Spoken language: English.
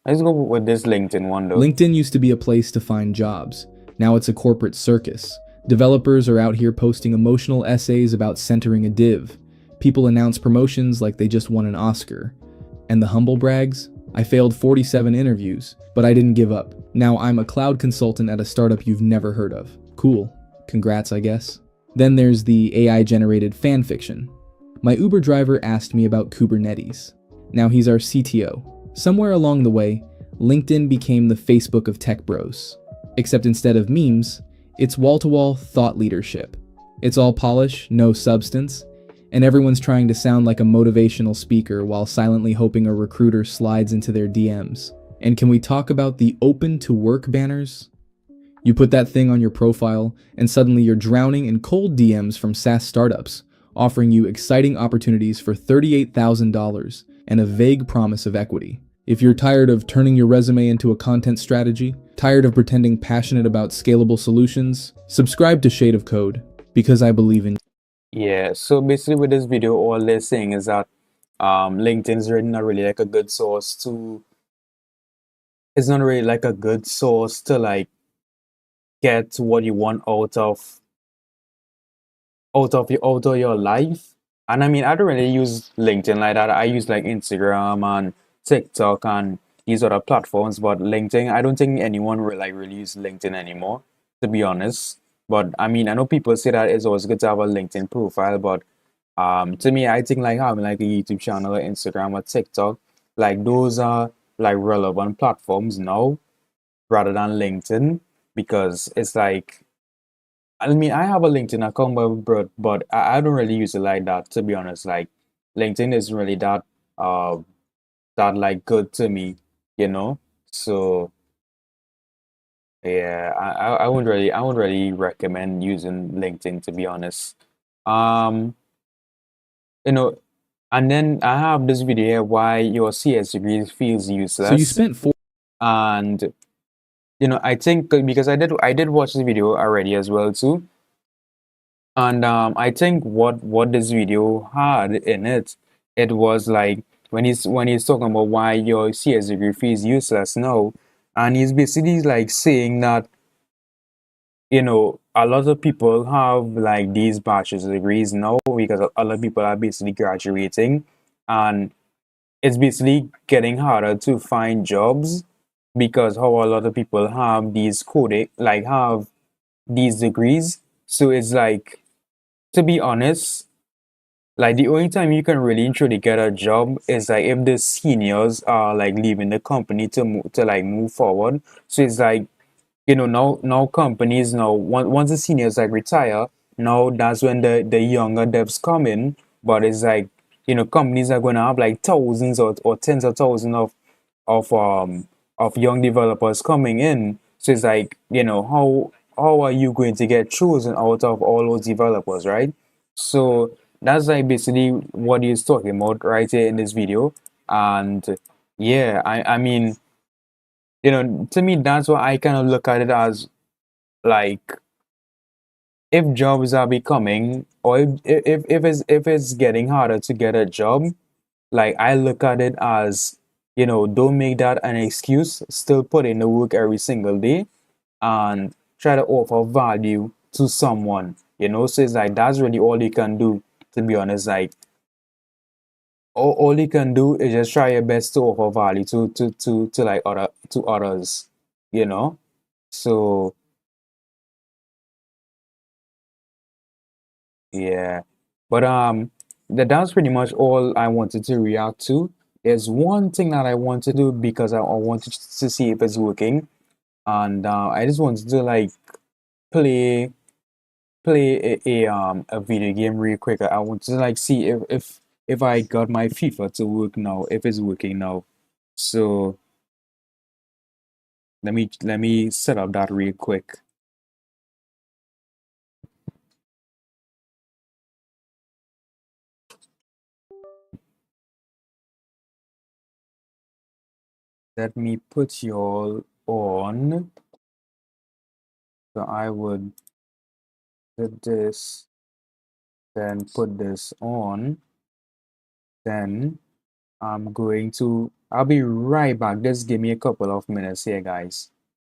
Let's go with this LinkedIn one though. LinkedIn used to be a place to find jobs. Now it's a corporate circus. Developers are out here posting emotional essays about centering a div. People announce promotions like they just won an Oscar. And the humble brags? I failed 47 interviews, but I didn't give up. Now I'm a cloud consultant at a startup you've never heard of. Cool. Congrats, I guess. Then there's the AI-generated fanfiction. My Uber driver asked me about Kubernetes. Now he's our CTO. Somewhere along the way, LinkedIn became the Facebook of tech bros. Except instead of memes, it's wall-to-wall thought leadership. It's all polish, no substance, and everyone's trying to sound like a motivational speaker while silently hoping a recruiter slides into their DMs. And can we talk about the open to work banners? You put that thing on your profile, and suddenly you're drowning in cold DMs from SaaS startups, offering you exciting opportunities for $38,000 and a vague promise of equity. If you're tired of turning your resume into a content strategy, tired of pretending passionate about scalable solutions, subscribe to Shade of Code, because I believe in. Yeah, so basically with this video, all they're saying is that LinkedIn is really not really like a good source to, it's not really like a good source to like get what you want out of your life. And I mean, I don't really use LinkedIn like that. I use like Instagram and TikTok and these other platforms, but LinkedIn, I don't think anyone really use LinkedIn anymore, to be honest. But I mean, I know people say that it's always good to have a LinkedIn profile, but to me, I think like having like a YouTube channel or Instagram or TikTok, like those are like relevant platforms now rather than LinkedIn because it's like I mean, I have a LinkedIn account, but I don't really use it like that, to be honest. Like, LinkedIn isn't really uh, that like good to me, you know? So, yeah, I wouldn't really recommend using LinkedIn, to be honest. Um, you know, and then I have this video here why your CS degree feels So you useless. spent 4 And, I think because I did watch the video already as well too. And I think what this video had in it, it was like when he's talking about why your CS degree fee is useless now, and he's basically like saying that a lot of people have like these bachelor's degrees now because a lot of people are basically graduating, and it's basically getting harder to find jobs because how a lot of people have these coding like have these degrees, so it's like to be honest. Like the only time you can really truly get a job is like if the seniors are like leaving the company to like move forward. So it's like now companies now once the seniors like retire, now that's when the younger devs come in. But it's like companies are going to have like thousands or tens of thousands of um of young developers coming in. So it's like how are you going to get chosen out of all those developers, right? So that's like basically what he's talking about right here in this video. And yeah, I mean, to me, that's what I kind of look at it as like if jobs are becoming or if it's getting harder to get a job, like I look at it as, don't make that an excuse. Still put in the work every single day and try to offer value to someone. So it's like that's really all you can do, to be honest. Like all you can do is just try your best to offer value to like others, you know. So yeah, but that's pretty much all I wanted to react to. There's one thing that I want to do because I wanted to see if it's working, and I just wanted to like play play a video game real quick. I want to like see if I got my FIFA to work now, if it's working now. So let me set up that real quick. Let me put you all on. So I would put this, then put this on. Then I'm going to I'll be right back. Just give me a couple of minutes here, guys.